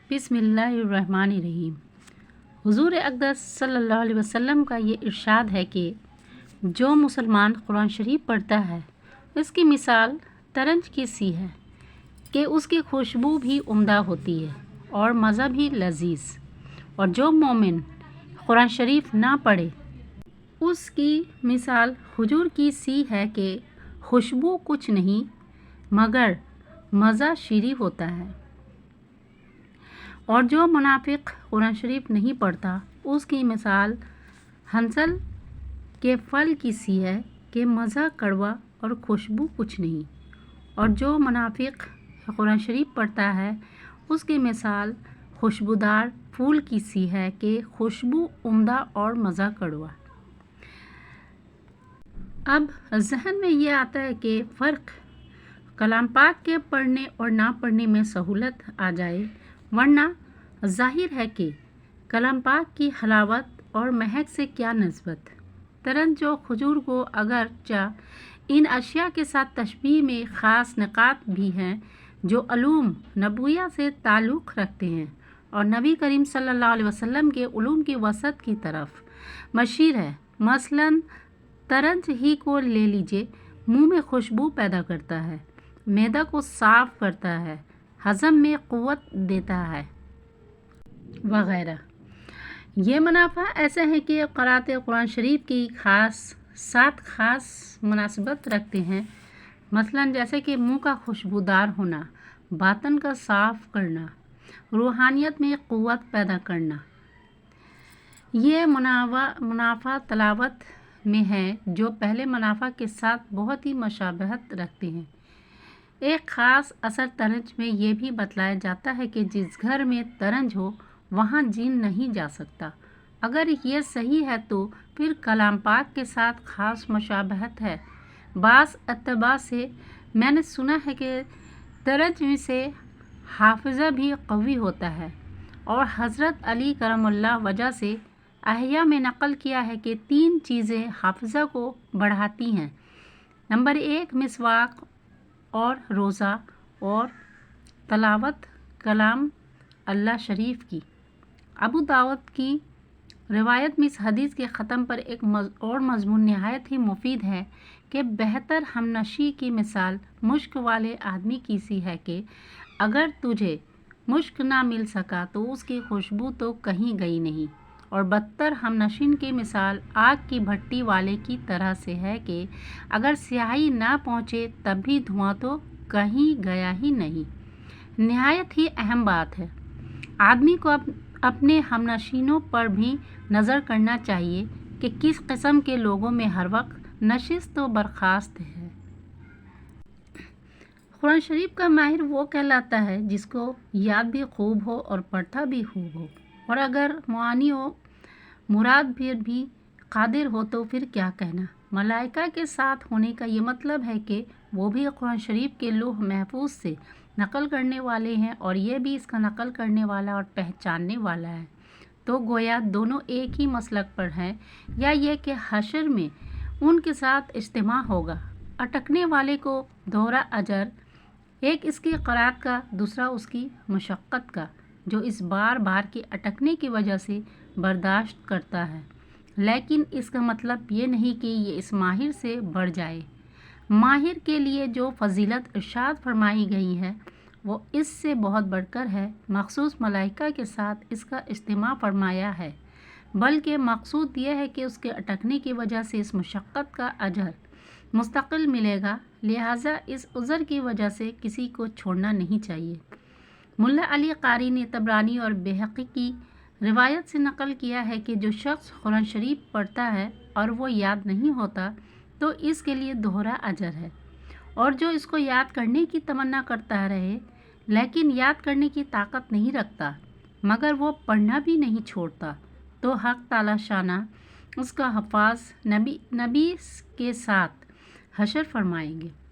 बिस्मिल्लाहिर्रहमानिर्रहीम। हुजूर अक़दस सल्लल्लाहु अलैहि वसल्लम का ये इरशाद है कि जो मुसलमान कुरान शरीफ पढ़ता है उसकी मिसाल तरंज की सी है कि उसकी खुशबू भी उम्दा होती है और मज़ा भी लजीज। और जो मोमिन कुरान शरीफ ना पढ़े उसकी मिसाल हुजूर की सी है कि खुशबू कुछ नहीं मगर मज़ा शीरी होता है। और जो मुनाफिक कुरान शरीफ नहीं पढ़ता उसकी मिसाल हंसल के फल की सी है कि मज़ा कड़वा और खुशबू कुछ नहीं। और जो मुनाफिक कुरान शरीफ पढ़ता है उसकी मिसाल खुशबूदार फूल की सी है कि खुशबू उम्दा और मज़ा कड़वा। अब जहन में ये आता है कि फ़र्क कलाम पाक के पढ़ने और ना पढ़ने में सहूलत आ जाए, वरना ज़ाहिर है कि कलाम पाक की हलावत और महक से क्या नस्बत। तरन जो खजूर को अगरचा इन अशिया के साथ तशबीह में ख़ास निकात भी हैं जो अलूम नबूया से ताल्लुक़ रखते हैं और नबी करीम सल्लल्लाहु अलैहि वसल्लम के उलूम की वसत की तरफ मशीर है। मसलन तरंज ही को ले लीजिए, मुंह में खुशबू पैदा करता है, मैदा को साफ़ करता है, हज़म में क़ुव्वत देता है वग़ैरह। ये मुनाफ़ा ऐसे हैं कि क़रात कुरान शरीफ की ख़ास मुनासबत रखते हैं। मसलन जैसे कि मुंह का खुशबूदार होना, बातन का साफ़ करना, रूहानियत में क़ुव्वत पैदा करना। ये मुनाफ़ा तलावत में है जो पहले मुनाफ़ा के साथ बहुत ही मशाबहत रखते हैं। एक ख़ास असर तरंज में ये भी बतलाया जाता है कि जिस घर में तरंज हो वहाँ जिन नहीं जा सकता। अगर ये सही है तो फिर कलाम पाक के साथ ख़ास मुशाबहत है। बास अतबा से मैंने सुना है कि तरंज से हाफिज़ा भी कवी होता है और हज़रत अली करमुल्लाह वजह से अहया में नक़ल किया है कि 3 चीज़ें हाफिज़ा को बढ़ाती हैं। नंबर 1 मिसवाक और रोज़ा और तलावत कलाम अल्लाह शरीफ की। अबू दाऊद की रिवायत में इस हदीस के ख़त्म पर एक और मज़मून नहायत ही मुफीद है कि बेहतर हमनशी की मिसाल मुश्क वाले आदमी की सी है कि अगर तुझे मुश्क ना मिल सका तो उसकी खुशबू तो कहीं गई नहीं। और बदतर हमनशीन की मिसाल आग की भट्टी वाले की तरह से है कि अगर स्याही ना पहुँचे तब भी धुआं तो कहीं गया ही नहीं। नहायत ही अहम बात है, आदमी को अपने हमनशीनों पर भी नज़र करना चाहिए कि किस किस्म के लोगों में हर वक्त नशिस्त व बर्खास्त है। कुरान शरीफ का माहिर वो कहलाता है जिसको याद भी खूब हो और पढ़ता भी खूब हो, और अगर मुआनी हो मुराद भी कादिर हो तो फिर क्या कहना। मलाइका के साथ होने का ये मतलब है कि वो भी कुरान शरीफ के लौह महफूज से नकल करने वाले हैं और ये भी इसका नकल करने वाला और पहचानने वाला है। तो गोया दोनों एक ही मसलक पर हैं, या ये कि हशर में उनके साथ इज्तिमा होगा। अटकने वाले को दोहरा अजर, एक इसकी क़रात का, दूसरा उसकी मशक्क़त का, जो इस बार बार के अटकने की वजह से बर्दाश्त करता है। लेकिन इसका मतलब ये नहीं कि ये इस माहिर से बढ़ जाए। माहिर के लिए जो फजीलत इरशाद फरमाई गई है वो इससे बहुत बढ़कर है। मखसूस मलाइका के साथ इसका इज्तिमा फरमाया है, बल्कि मकसूद यह है कि उसके अटकने की वजह से इस मशक्क़त का अजर मुस्तकिल मिलेगा। लिहाजा इस उज़र की वजह से किसी को छोड़ना नहीं चाहिए। मुल्ला अली कारी ने तबरानी और बैहक़ी की रिवायत से नकल किया है कि जो शख्स कुरान शरीफ पढ़ता है और वो याद नहीं होता तो इसके लिए दोहरा अजर है, और जो इसको याद करने की तमन्ना करता रहे लेकिन याद करने की ताकत नहीं रखता मगर वो पढ़ना भी नहीं छोड़ता तो हक़ ताला शाना उसका हफ़ाज़ नबी के साथ हशर फरमाएंगे।